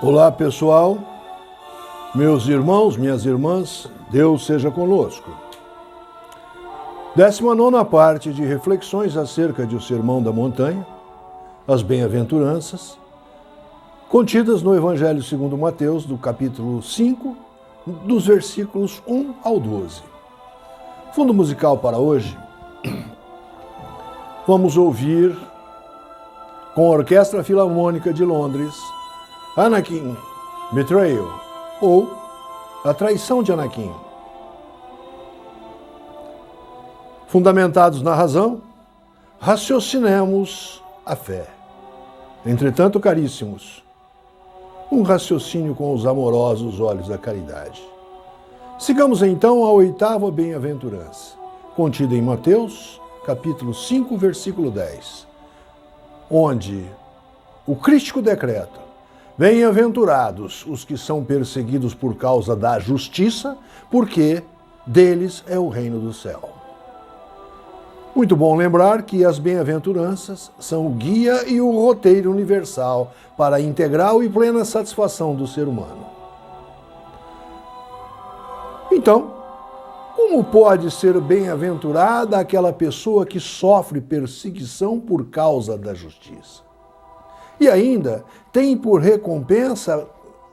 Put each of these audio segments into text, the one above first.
Olá pessoal, meus irmãos, minhas irmãs, Deus seja conosco. 19ª parte de reflexões acerca do Sermão da Montanha, as bem-aventuranças, contidas no Evangelho segundo Mateus, do capítulo 5, dos versículos 1 ao 12. Fundo musical para hoje, vamos ouvir com a Orquestra Filarmônica de Londres, Anakin Betrayal, ou A Traição de Anakin. Fundamentados na razão, raciocinemos a fé. Entretanto, caríssimos, um raciocínio com os amorosos olhos da caridade. Sigamos então a 8ª bem-aventurança, contida em Mateus, capítulo 5, versículo 10, onde o crístico decreta: bem-aventurados os que são perseguidos por causa da justiça, porque deles é o reino do céu. Muito bom lembrar que as bem-aventuranças são o guia e o roteiro universal para a integral e plena satisfação do ser humano. Então, como pode ser bem-aventurada aquela pessoa que sofre perseguição por causa da justiça? E ainda tem por recompensa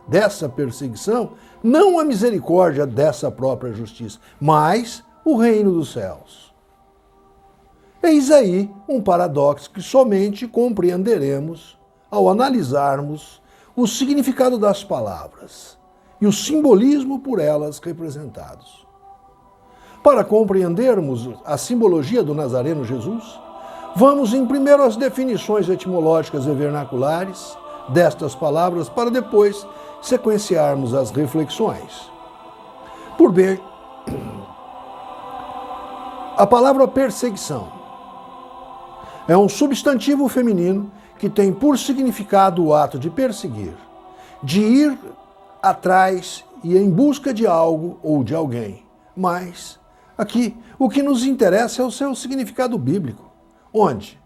dessa perseguição não a misericórdia dessa própria justiça, mas o reino dos céus. Eis aí um paradoxo que somente compreenderemos ao analisarmos o significado das palavras e o simbolismo por elas representados. Para compreendermos a simbologia do Nazareno Jesus, vamos em primeiro às definições etimológicas e vernaculares destas palavras, para depois sequenciarmos as reflexões. Por bem, a palavra perseguição é um substantivo feminino que tem por significado o ato de perseguir, de ir atrás e em busca de algo ou de alguém. Mas, aqui, o que nos interessa é o seu significado bíblico. Onde?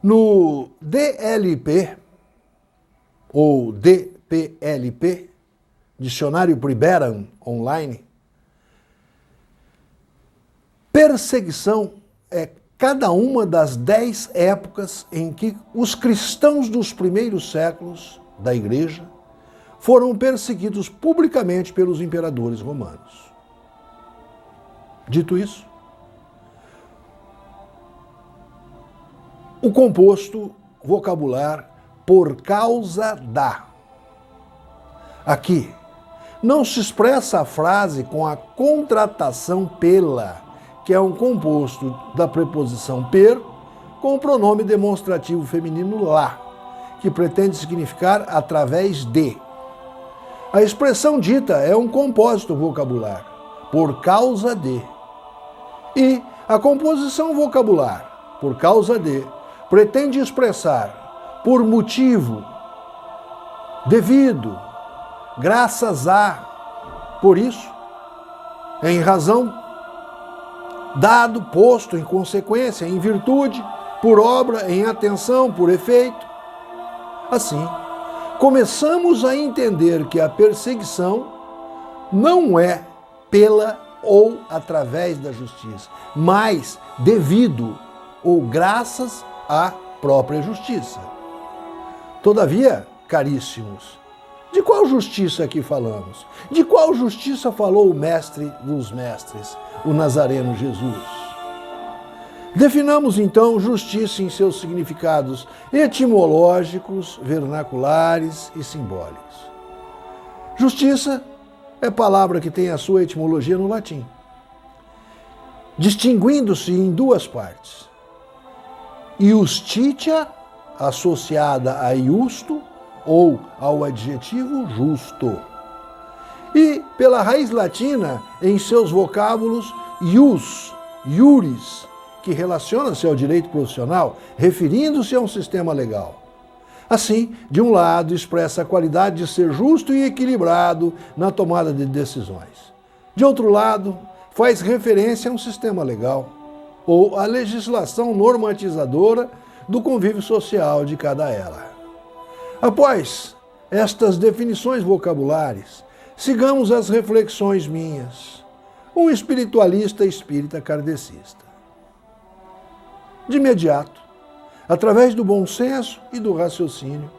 No DLP, ou DPLP, Dicionário Priberan Online, perseguição é cada uma das 10 épocas em que os cristãos dos primeiros séculos da Igreja foram perseguidos publicamente pelos imperadores romanos. Dito isso, o composto vocabular por causa da. Aqui, não se expressa a frase com a contratação pela, que é um composto da preposição per com o pronome demonstrativo feminino lá, que pretende significar através de. A expressão dita é um compósito vocabular, por causa de. E a composição vocabular, por causa de, pretende expressar por motivo, devido, graças a, por isso, em razão, dado, posto, em consequência, em virtude, por obra, em atenção, por efeito. Assim, começamos a entender que a perseguição não é pela ou através da justiça, mas devido ou graças à própria justiça. Todavia, caríssimos, de qual justiça aqui falamos? De qual justiça falou o mestre dos mestres, o Nazareno Jesus? Definamos então justiça em seus significados etimológicos, vernaculares e simbólicos. Justiça é palavra que tem a sua etimologia no latim, distinguindo-se em duas partes. Iustitia, associada a iusto, ou ao adjetivo justo. E pela raiz latina, em seus vocábulos, ius, iuris, que relaciona-se ao direito profissional, referindo-se a um sistema legal. Assim, de um lado, expressa a qualidade de ser justo e equilibrado na tomada de decisões. De outro lado, faz referência a um sistema legal, ou a legislação normatizadora do convívio social de cada ela. Após estas definições vocabulares, sigamos as reflexões minhas, um espiritualista espírita kardecista. De imediato, através do bom senso e do raciocínio,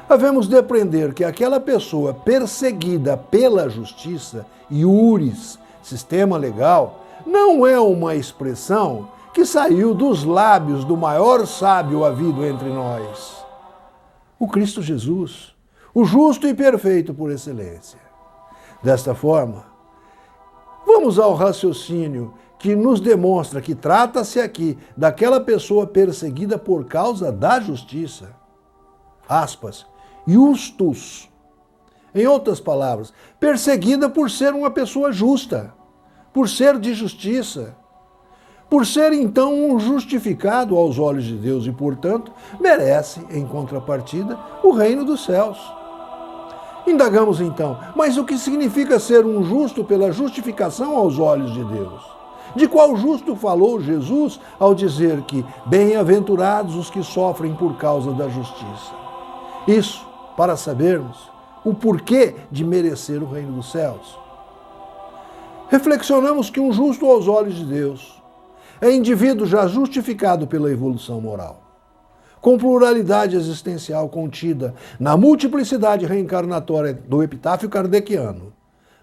havemos de aprender que aquela pessoa perseguida pela justiça, iuris, sistema legal, não é uma expressão que saiu dos lábios do maior sábio havido entre nós, o Cristo Jesus, o justo e perfeito por excelência. Desta forma, vamos ao raciocínio que nos demonstra que trata-se aqui daquela pessoa perseguida por causa da justiça. Aspas, justus. Em outras palavras, perseguida por ser uma pessoa justa, por ser de justiça, por ser então um justificado aos olhos de Deus e, portanto, merece, em contrapartida, o reino dos céus. Indagamos então, mas o que significa ser um justo pela justificação aos olhos de Deus? De qual justo falou Jesus ao dizer que bem-aventurados os que sofrem por causa da justiça? Isso para sabermos o porquê de merecer o reino dos céus. Reflexionamos que um justo aos olhos de Deus é indivíduo já justificado pela evolução moral, com pluralidade existencial contida na multiplicidade reencarnatória do epitáfio kardeciano.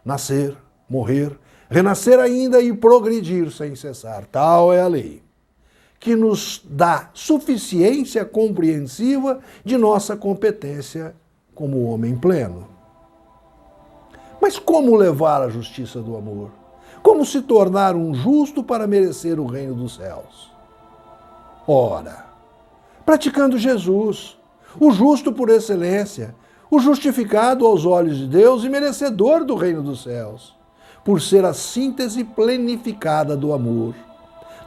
Nascer, morrer, renascer ainda e progredir sem cessar. Tal é a lei, que nos dá suficiência compreensiva de nossa competência como homem pleno. Mas como levar a justiça do amor? Como se tornar um justo para merecer o reino dos céus? Ora, praticando Jesus, o justo por excelência, o justificado aos olhos de Deus e merecedor do reino dos céus, por ser a síntese plenificada do amor,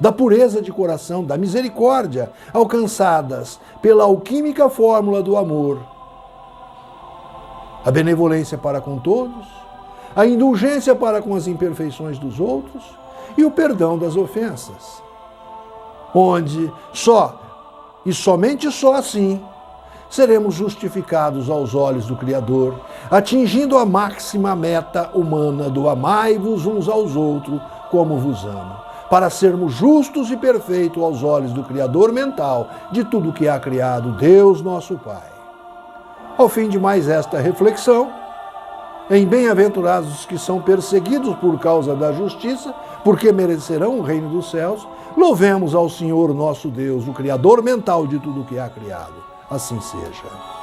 da pureza de coração, da misericórdia, alcançadas pela alquímica fórmula do amor, a benevolência para com todos, a indulgência para com as imperfeições dos outros e o perdão das ofensas, onde só e somente só assim seremos justificados aos olhos do Criador, atingindo a máxima meta humana do amai-vos uns aos outros como vos amo, para sermos justos e perfeitos aos olhos do Criador mental de tudo que há criado, Deus nosso Pai. Ao fim de mais esta reflexão, em bem-aventurados os que são perseguidos por causa da justiça, porque merecerão o reino dos céus, louvemos ao Senhor nosso Deus, o Criador mental de tudo que há criado. Assim seja.